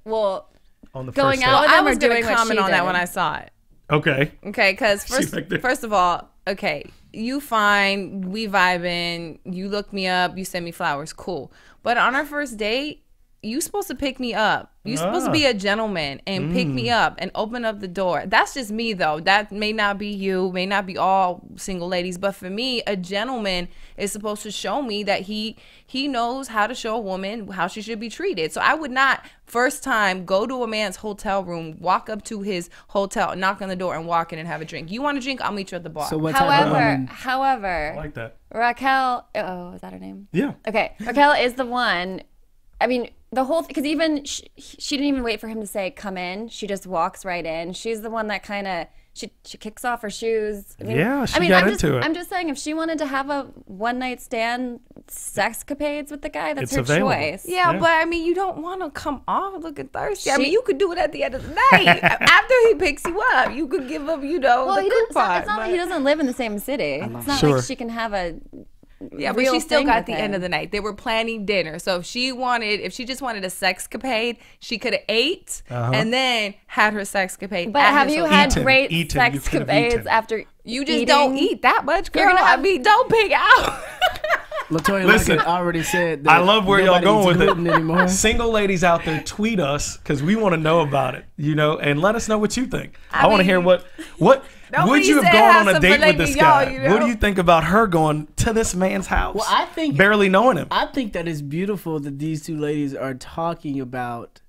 Well, on the going first out with I him was or doing going to comment on that when I I saw it. Okay. Okay, because first of all, okay, you fine, we vibing, you look me up, you send me flowers, cool. But on our first date, you supposed to pick me up. You supposed to be a gentleman and pick me up and open up the door. That's just me, though. That may not be you, may not be all single ladies. But for me, a gentleman is supposed to show me that he knows how to show a woman how she should be treated. So I would not, first time, go to a man's hotel room, walk up to his hotel, knock on the door, and walk in and have a drink. You want a drink? I'll meet you at the bar. So what type of woman? However, I like that. Raquel, is that her name? Yeah. Okay, Raquel is the one. I mean, the whole because even she didn't even wait for him to say come in. She just walks right in. She's the one that kind of she kicks off her shoes. I mean, got into it. I'm just saying, if she wanted to have a one night stand, sexcapades with the guy, that's her available. choice. Yeah, but I mean, you don't want to come off looking thirsty. I mean, you could do it at the end of the night after he picks you up. You could give him, the coupon. It's not like he doesn't live in the same city. It's not like she can have a. Yeah, but she still got the end of the night. They were planning dinner. So if she just wanted a sexcapade, she could have ate and then had her sexcapade. But have you had great sexcapades after you just don't eat that much, girl? I mean, don't pig out. LaToya Listen, already said that I love where y'all going with it. Anymore. Single ladies out there, tweet us because we want to know about it, and let us know what you think. I want to hear what would you have gone on a date with this guy? What do you think about her going to this man's house? Well, I think barely knowing him. I think that it's beautiful that these two ladies are talking about,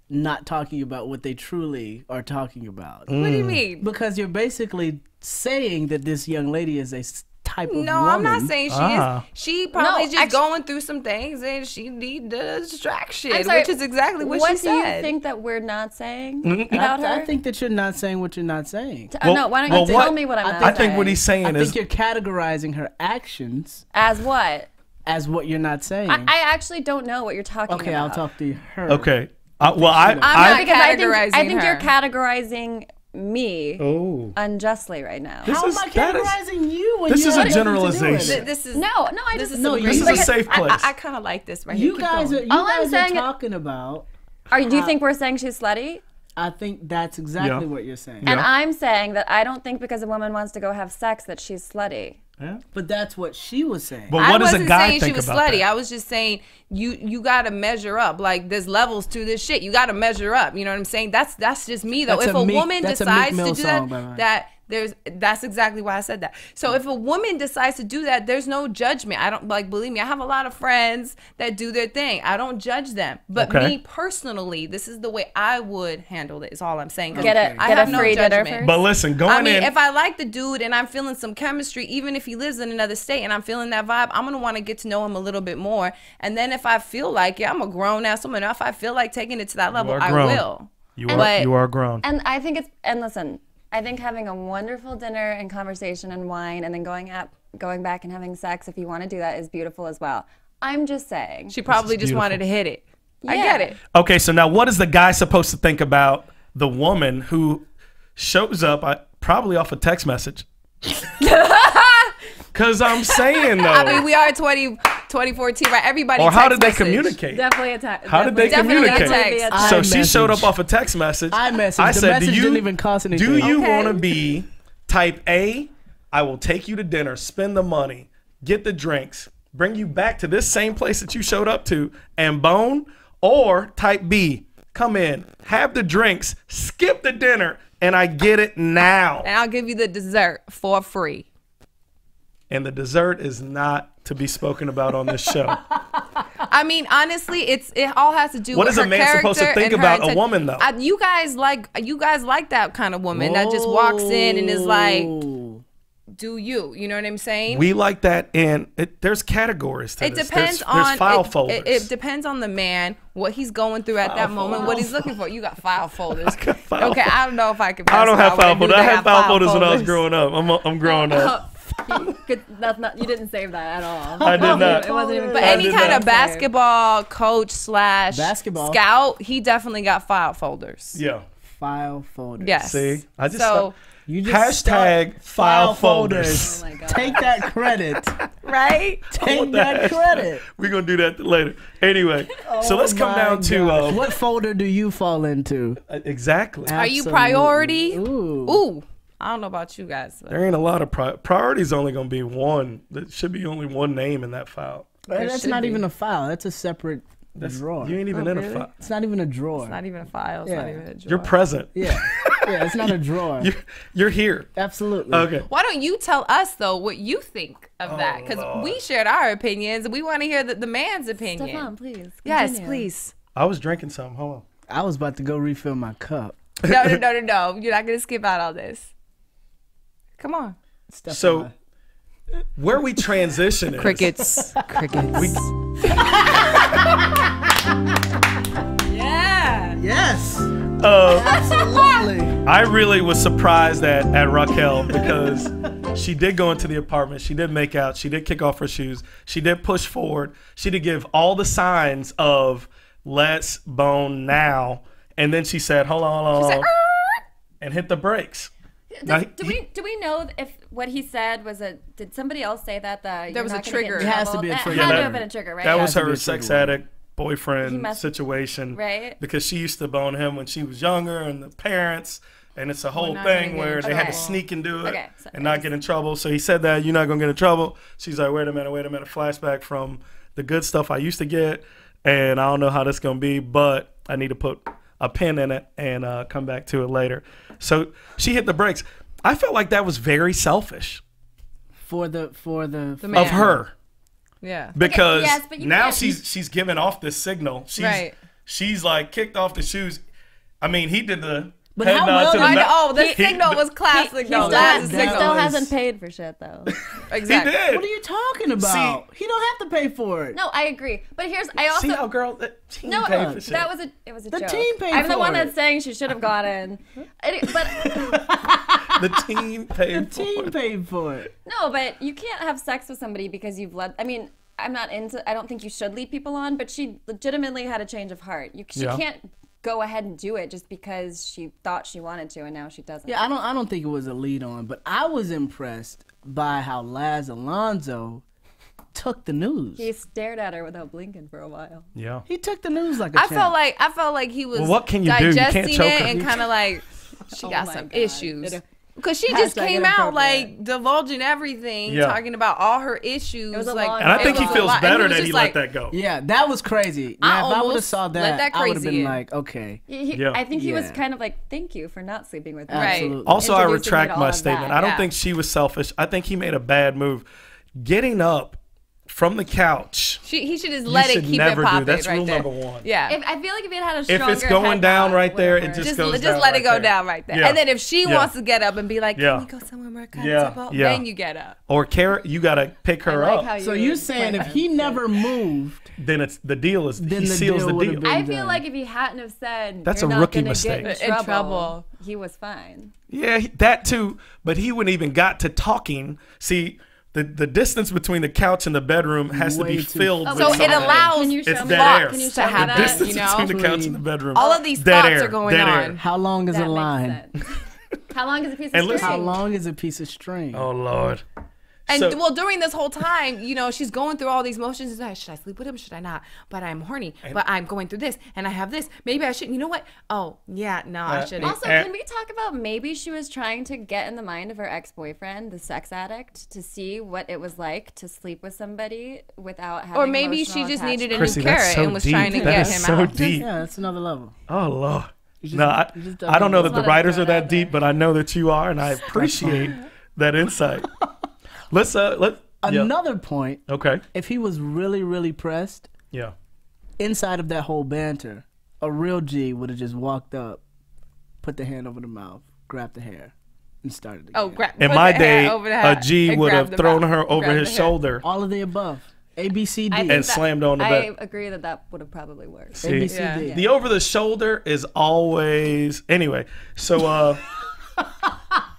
not talking about what they truly are talking about. What do you mean? Because you're basically saying that this young lady is a type of woman. I'm not saying she is. She probably just going through some things and she need the distraction, which is exactly what she said. What do you think that we're not saying about her? I think that you're not saying what you're not saying. No, why don't you tell me what I'm not saying? I think what he's saying is... I think you're categorizing her actions... As what? As what you're not saying. I actually don't know what you're talking about. Okay, I'll talk to her. Okay. I'm not categorizing I think you're categorizing me unjustly right now. How am I categorizing you? When this is a generalization. This is this is a safe place. I kind of like this right you here. Guys are talking about. Do you think we're saying she's slutty? I think that's exactly what you're saying. And I'm saying that I don't think because a woman wants to go have sex that she's slutty. Yeah. But that's what she was saying. But what does a guy think she was about slutty. that? I was just saying you got to measure up. Like there's levels to this shit. You got to measure up. You know what I'm saying? That's just me though. If a woman decides to do that, that's exactly why I said that. So if a woman decides to do that, there's no judgment. I don't believe me. I have a lot of friends that do their thing. I don't judge them. But me personally, this is the way I would handle it. Is all I'm saying. Get a free dinner first. But listen, if I like the dude and I'm feeling some chemistry, even if he lives in another state and I'm feeling that vibe, I'm gonna want to get to know him a little bit more. And then if I feel like I'm a grown ass woman, if I feel like taking it to that level, I will. You are grown. And I think listen. I think having a wonderful dinner and conversation and wine and then going back and having sex, if you want to do that, is beautiful as well. I'm just saying. She probably just wanted to hit it. Yeah. I get it. Okay, so now what is the guy supposed to think about the woman who shows up probably off a text message? Because I'm saying, though. I mean, we are 2014, right? Everybody Or how did they communicate? Definitely a text. How did they communicate? So she showed up off a text message. I said, the message didn't even cost anything. Do you want to be type A, I will take you to dinner, spend the money, get the drinks, bring you back to this same place that you showed up to and bone? Or type B, come in, have the drinks, skip the dinner, and I get it now. And I'll give you the dessert for free. And the dessert is not to be spoken about on this show. I mean, honestly, it all has to do what with her character. What is a man supposed to think about a woman, though? You guys like that kind of woman that just walks in and is like, do you? You know what I'm saying? We like that, and there's categories to this. There's file folders. It depends on the man, what he's going through at that moment, what he's looking for. You got file folders. Okay, I don't know if I can. I don't have file folders. I had file folders when I was growing up. I'm growing up. You didn't save that at all. I did not. It wasn't even. But any kind of basketball coach / scout, he definitely got file folders. Yeah. File folders. Yes. See, you just hashtag file folders. Oh my God. Take that credit. Right? Take that credit. We're going to do that later. Anyway, so let's come down to... what folder do you fall into? Exactly. Absolutely. Are you priority? Ooh. I don't know about you guys. There ain't a lot of priority's only going to be one. There should be only one name in that file. That's not even a file. That's a separate drawer. You ain't even in a file. It's not even a drawer. It's not even a file. It's not even a drawer. You're present. Yeah. Yeah, it's not a drawer. You're here. Absolutely. Okay. Why don't you tell us, though, what you think of that? Because we shared our opinions. We want to hear the man's opinion. Stephaune, please. Continue. Yes, please. I was drinking something. Hold on. I was about to go refill my cup. No. You're not going to skip out all this. Come on. So, where we transition is... Crickets. Yeah. Yes. Absolutely. I really was surprised at Raquel because she did go into the apartment. She did make out. She did kick off her shoes. She did push forward. She did give all the signs of let's bone now. And then she said, hold on. And hit the brakes. Do we know if what he said was did somebody else say that there was a trigger? It has to be a trigger. It had to have been a trigger, right? That was her sex addict boyfriend situation, right? Because she used to bone him when she was younger, and the parents, and it's a whole thing where they had to sneak and do it and not get in trouble. So he said that you're not gonna get in trouble. She's like, wait a minute, flashback from the good stuff I used to get, and I don't know how this is gonna be, but I need to put a pin in it and come back to it later. So she hit the brakes. I felt like that was very selfish for the man. Of her. Yeah. Because now she's giving off this signal. She's like kicked off the shoes. I mean, he did the But head nod to the the signal was classic. He still hasn't paid for shit though. Exactly. He did. What are you talking about? He don't have to pay for it. No, I agree. But I also see how girl the team paid for shit. It was a the joke. Team paid I'm for the one it. that's saying she should have gotten. But the team paid. The team paid for it. No, but you can't have sex with somebody because you've led. I mean, I don't think you should lead people on, but she legitimately had a change of heart. She can't go ahead and do it just because she thought she wanted to and now she doesn't. Yeah, I don't think it was a lead on, but I was impressed by how Laz Alonso took the news. He stared at her without blinking for a while. Yeah. He took the news like a champ. I felt like he was what can you do? You can't digesting choke it her. and kind of like she got some issues. Because she just came out like divulging everything, talking about all her issues. It was like, and I think he feels better that he let that go. Yeah, that was crazy. Now, if I would have saw that, I would have been like, okay. I think he was kind of like, thank you for not sleeping with me. Absolutely. Also, I retract my statement. I don't think she was selfish. I think he made a bad move. Getting up from the couch. He should just let it keep it popping. That's right rule there. number one. Yeah. I feel like if it had a stronger if it's going down right there, it just goes just down let right it go there. down right there. Yeah. And then if she wants to get up and be like, can we go somewhere more comfortable? Then you get up. Or you gotta pick her up. So you're saying if he never moved, then the deal is then he seals the deal. I feel like if he hadn't have said that's you're a not rookie gonna mistake. Get in trouble, he was fine. Yeah, that too. But he wouldn't even got to talking. See, the distance between the couch and the bedroom has to be filled. So it allows thoughts to happen. The distance between the couch and the bedroom. All of these thoughts are going on. How long is a line? How long is a piece of string? How long is a piece of string? Oh Lord. And during this whole time, she's going through all these motions. Like, should I sleep with him? Should I not? But I'm horny. But I'm going through this, and I have this. Maybe I shouldn't. You know what? Oh, yeah, no, I shouldn't. Also, can we talk about maybe she was trying to get in the mind of her ex-boyfriend, the sex addict, to see what it was like to sleep with somebody without having. Or maybe she just needed a Chrissy, new carrot and was trying to get him out. Deep. Yeah, that's another level. Oh Lord. I don't know that the writers are that deep, but I know that you are, and I appreciate that insight. Let's Another point. Okay. If he was really, really pressed, inside of that whole banter, a real G would have just walked up, put the hand over the mouth, grabbed the hair, and started again. In my day, a G would have thrown her over his shoulder. All of the above. A, B, C, D. And slammed on the bed. I agree that would have probably worked. See, A, B, C, D. The over the shoulder is always... Anyway, so...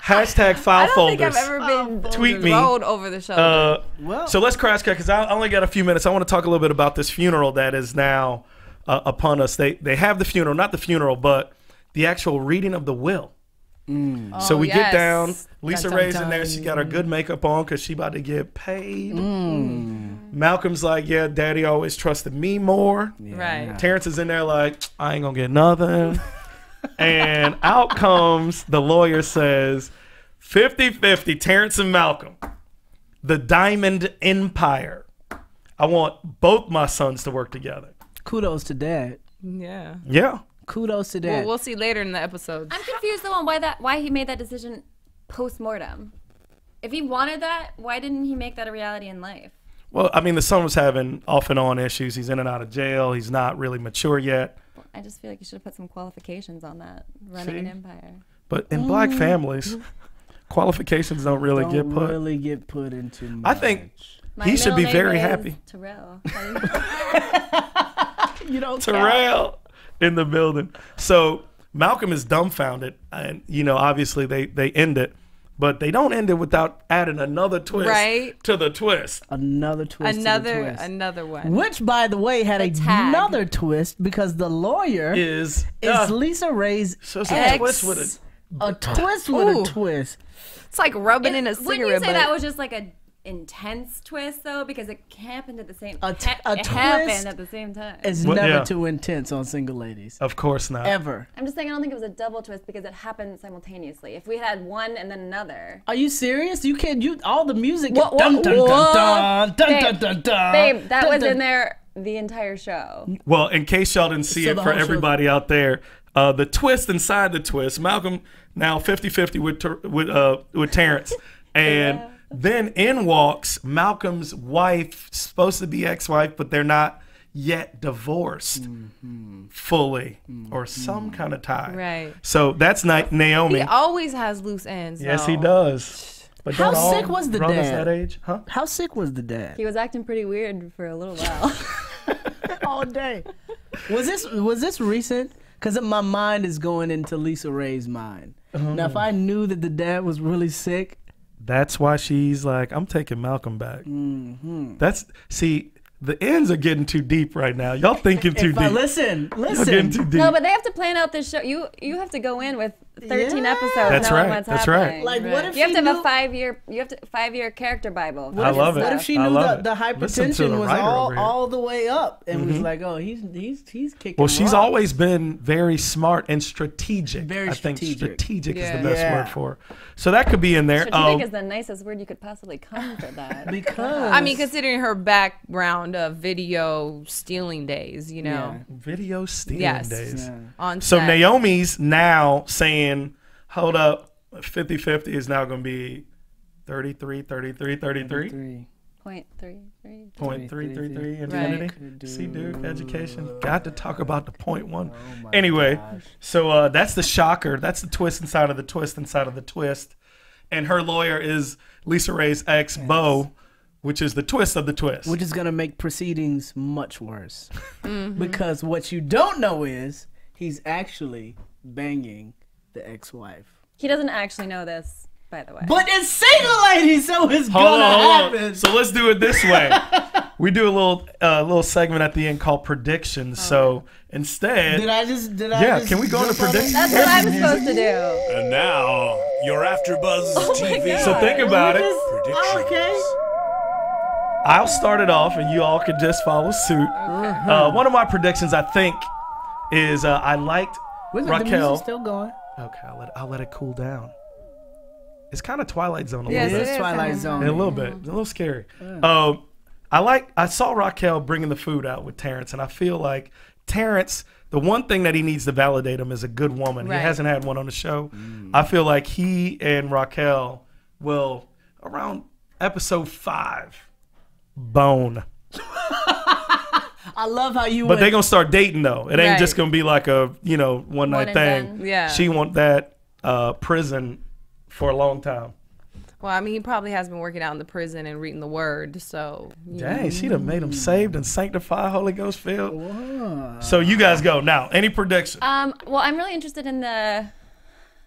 Hashtag file folders. I don't think I've ever been tweet me over the shoulder. So let's crash cut because I only got a few minutes. I want to talk a little bit about this funeral that is now upon us. They have the funeral, not the funeral, but the actual reading of the will. So we get down. Lisa Ray's in there. She got her good makeup on because she about to get paid. Malcolm's like, yeah, Daddy always trusted me more. Right. Terrence is in there like, I ain't gonna get nothing. And out comes the lawyer says 50-50 Terrence and Malcolm, the Diamond Empire. I want both my sons to work together. Kudos to Dad. Yeah. Kudos to Dad. Well, we'll see later in the episode. I'm confused though on why he made that decision post-mortem. If he wanted that, why didn't he make that a reality in life? Well, I mean, the son was having off and on issues. He's in and out of jail. He's not really mature yet. I just feel like you should have put some qualifications on that, running an empire. But in black families, qualifications don't really get put into much. I think he should be very happy. Terrell. You don't Terrell in the building. So Malcolm is dumbfounded, and obviously they end it. But they don't end it without adding another twist to the twist. Another twist. Another one. Which, by the way, had another twist because the lawyer is Lisa Ray's ex. Twist with a twist with a twist. It's like rubbing in a cigarette. Wouldn't you say that was just like a intense twist though, because it happened at the same time. It happened at the same time. It's never too intense on Single Ladies. Of course not. Ever. I'm just saying, I don't think it was a double twist because it happened simultaneously. If we had one and then another. Are you serious? You can't. All the music. What? Dun, dun, dun, dun, dun, dun, dun, babe, that was in there the entire show. Well, in case y'all didn't see it, for everybody out there, the twist inside the twist. Malcolm now 50-50 with Terrence, and. Then in walks Malcolm's wife, supposed to be ex-wife, but they're not yet divorced fully or some kind of tie. Right. So that's Naomi. He always has loose ends. Yes, he does. But how sick was the dad? That age? Huh? How sick was the dad? He was acting pretty weird for a little while. All day. Was this recent? Because my mind is going into Lisa Ray's mind. Now, if I knew that the dad was really sick. That's why she's like, I'm taking Malcolm back. The ends are getting too deep right now. Y'all thinking too deep. Listen. Y'all getting too deep. No, but they have to plan out this show. You have to go in with 13 episodes. That's knowing right. What's That's happening. right. Like, what if you have she to have knew, a 5-year character Bible. I love it. What if she knew the hypertension was all the way up and was like, oh, he's kicking. Well, she's rock. always been very smart and strategic. Very strategic. I think strategic is the best word for her. So that could be in there. Strategic is the nicest word you could possibly come for that. Because I mean, considering her background of video stealing days, you know. Video stealing days. Yeah. On So set. Naomi's now saying, hold up, 50-50 is now going to be 33. 0.33. 0.333 infinity. See, Duke, education. Got to talk about the 0.1. Anyway, so that's the shocker. That's the twist inside of the twist inside of the twist. And her lawyer is Lisa Ray's ex, Bo, which is the twist of the twist. Which is going to make proceedings much worse. Because what you don't know is he's actually banging the ex-wife. He doesn't actually know this, by the way. But it's Single Ladies, so it's gonna happen. So let's do it this way. We do a little segment at the end called predictions. So instead, Did I just can we go into predictions? That's what I'm supposed to do. And now, your AfterBuzz TV. So think about it. Predictions. Okay. I'll start it off, and you all could just follow suit. One of my predictions, I think, is I liked The Raquel. music's still going. Okay, I'll let it cool down. It's kind of Twilight Zone a Yes, little It bit. is Twilight Zone. A little bit. A little scary. I saw Raquel bringing the food out with Terrence, and I feel like Terrence, the one thing that he needs to validate him is a good woman. Right. He hasn't had one on the show. I feel like he and Raquel will, around episode 5, bone. I love how you But they're going to start dating, though. It ain't Right. just going to be like a, one night and thing. done. Yeah. She want that prison for a long time. Well, I mean, he probably has been working out in the prison and reading the word, so. Dang, she done made him saved and sanctified, Holy Ghost filled. So you guys go. Now, any prediction? Well, I'm really interested in the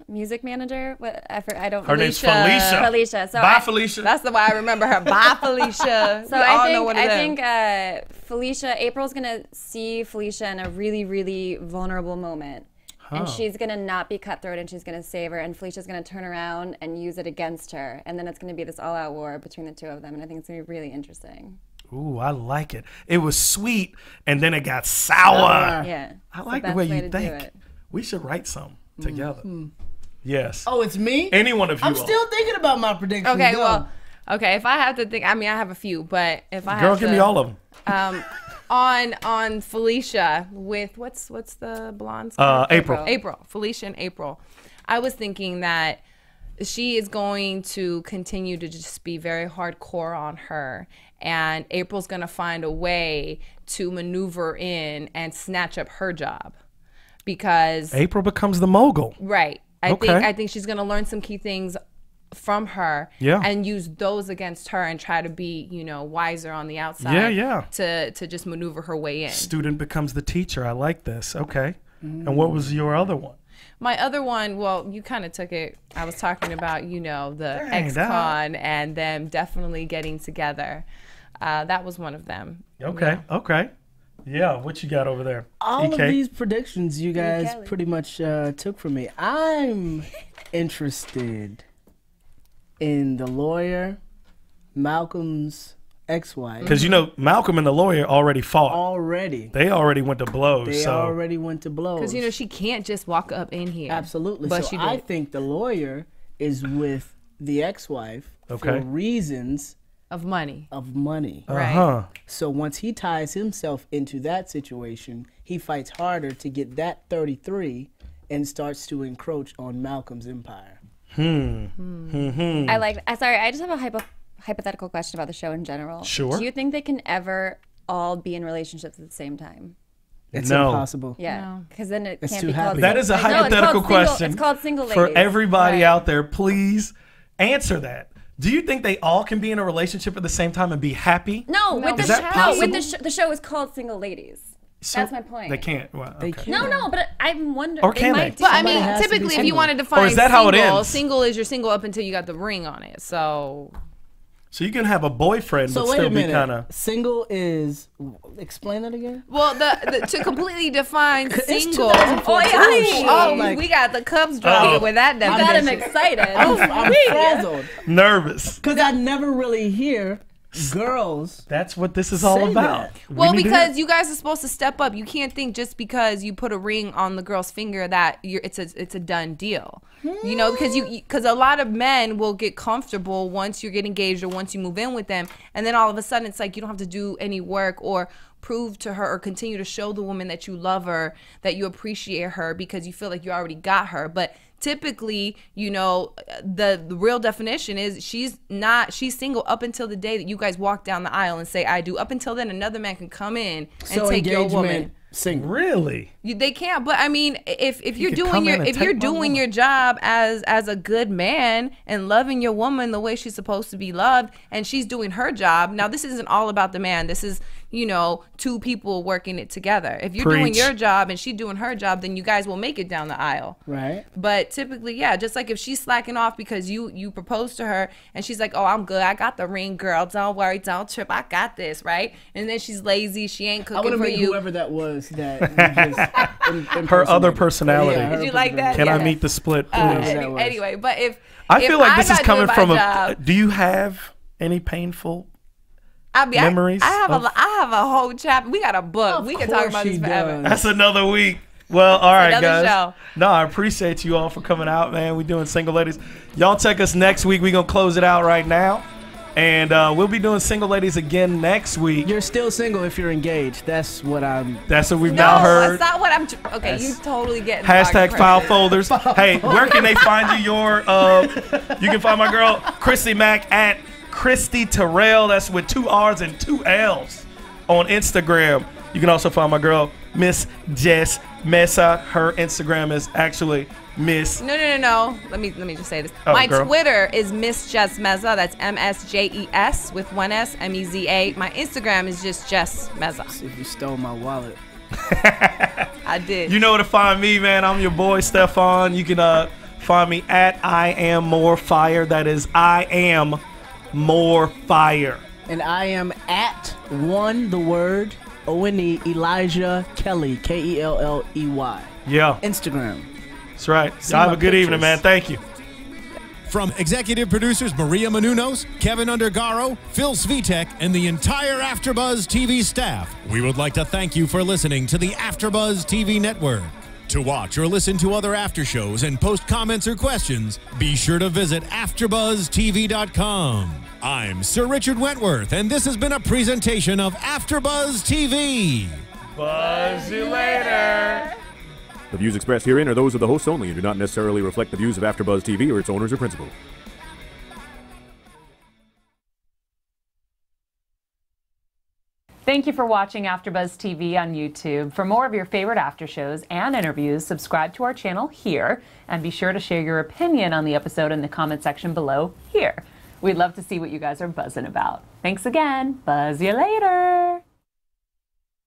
music manager. I don't. Her name's Felicia. Felicia. So Bye, Felicia. That's the way I remember her. Bye, Felicia. So I think Felicia, April's gonna see Felicia in a really, really vulnerable moment. And she's gonna not be cutthroat, and she's gonna save her, and Felicia's gonna turn around and use it against her, and then it's gonna be this all-out war between the two of them, and I think it's gonna be really interesting. Ooh, I like it. It was sweet, and then it got sour. Yeah, I like the way you think. We should write some together. Yes. Oh, it's me? Any one of you. I'm still thinking about my predictions. Okay, Go. well, if I have to think, I mean, I have a few, but if I have Girl, to. give me all of them. On Felicia with what's the blonde's name? April. Felicia and April. I was thinking that she is going to continue to just be very hardcore on her, and April's going to find a way to maneuver in and snatch up her job because April becomes the mogul. right. I think she's going to learn some key things from her and use those against her and try to be, wiser on the outside to just maneuver her way in. Student becomes the teacher. I like this. Okay. And what was your other one? My other one, well, you kind of took it. I was talking about, the ex-con and them definitely getting together. That was one of them. Okay. Okay. Yeah, what you got over there? All EK? of these predictions you guys pretty much took from me. I'm interested in the lawyer, Malcolm's ex-wife. Because Malcolm and the lawyer already fought. They already went to blows. Because she can't just walk up in here. Absolutely. But so I think the lawyer is with the ex-wife for reasons of money. Right. So once he ties himself into that situation, he fights harder to get that 33 and starts to encroach on Malcolm's empire. I like. Sorry, I just have a hypothetical question about the show in general. Sure. Do you think they can ever all be in relationships at the same time? It's impossible. Yeah, because then it It's can't too be called. happy. That is a hypothetical question. It's called Single Ladies. For everybody out there, please answer that. Do you think they all can be in a relationship at the same time and be happy? No, with Is that possible? the show is called Single Ladies. So that's my point. They can't. Well, They okay. can't. No, but I'm wondering. Or can they? But I Somebody mean, has to be typically, if you single. want to define Or is that how it single, ends? single is you're single up until you got the ring on it. So So you can have a boyfriend, so but wait still a minute. be kind of Single is. Explain that again. Well, to completely define single. We got the cups dropping with that definition. You got him excited. I'm frazzled. nervous. Because I never really hear girls. That's what this is all about. Well, because you guys are supposed to step up. You can't think just because you put a ring on the girl's finger that it's a done deal. You know, because a lot of men will get comfortable once you get engaged or once you move in with them, and then all of a sudden it's like you don't have to do any work or prove to her or continue to show the woman that you love her, that you appreciate her, because you feel like you already got her. But typically, you know, the real definition is she's single up until the day that you guys walk down the aisle and say I do. Up until then, another man can come in and take your woman. Single. Really? They can't. But I mean, if you're doing your job as a good man and loving your woman the way she's supposed to be loved, and she's doing her job. Now, this isn't all about the man. This is, you know, two people working it together. If you're doing your job and she's doing her job, then you guys will make it down the aisle. Right. But typically, yeah, just like if she's slacking off because you proposed to her and she's like, oh, I'm good. I got the ring, girl. Don't worry. Don't trip. I got this, right? And then she's lazy. She ain't cooking for you. Whoever that was that you just her other personality. Did you like that? Can I meet the split, please? Anyway, but if I feel like this is coming from job, do you have any painful memories? I have a whole chapter. We got a book. We can talk about this forever. That's another week. Well, all right, guys. Show. No, I appreciate you all for coming out, man. We're doing Single Ladies. Y'all check us next week. We're going to close it out right now. And we'll be doing Single Ladies again next week. You're still single if you're engaged. That's what we've now heard. No, that's not what I'm. Okay, you totally get. Hashtag file folders. Hey, where can they find you? You can find my girl Christy Mac at Christy Terrell. That's with 2 R's and 2 L's on Instagram. You can also find my girl Miss Jes Meza. Her Instagram is actually Miss. No. Let me just say this. Oh, my girl. Twitter is Miss Jes Meza. That's MSJES with 1 S MEZA. My Instagram is just Jes Meza. If you stole my wallet. I did. You know where to find me, man. I'm your boy Stephaune. You can find me at I Am More Fire. That is I Am More Fire. And I am at ONE Elijah Kelley, KELLEY. Yeah. Instagram. That's right. Y'all have a good evening, man. Thank you. From executive producers Maria Menounos, Kevin Undergaro, Phil Svitek, and the entire AfterBuzz TV staff, we would like to thank you for listening to the AfterBuzz TV network. To watch or listen to other after shows and post comments or questions, be sure to visit AfterBuzzTV.com. I'm Sir Richard Wentworth, and this has been a presentation of AfterBuzz TV. Buzz you later. The views expressed herein are those of the hosts only and do not necessarily reflect the views of AfterBuzz TV or its owners or principals. Thank you for watching AfterBuzz TV on YouTube. For more of your favorite after shows and interviews, subscribe to our channel here, and be sure to share your opinion on the episode in the comment section below here. We'd love to see what you guys are buzzing about. Thanks again. Buzz you later.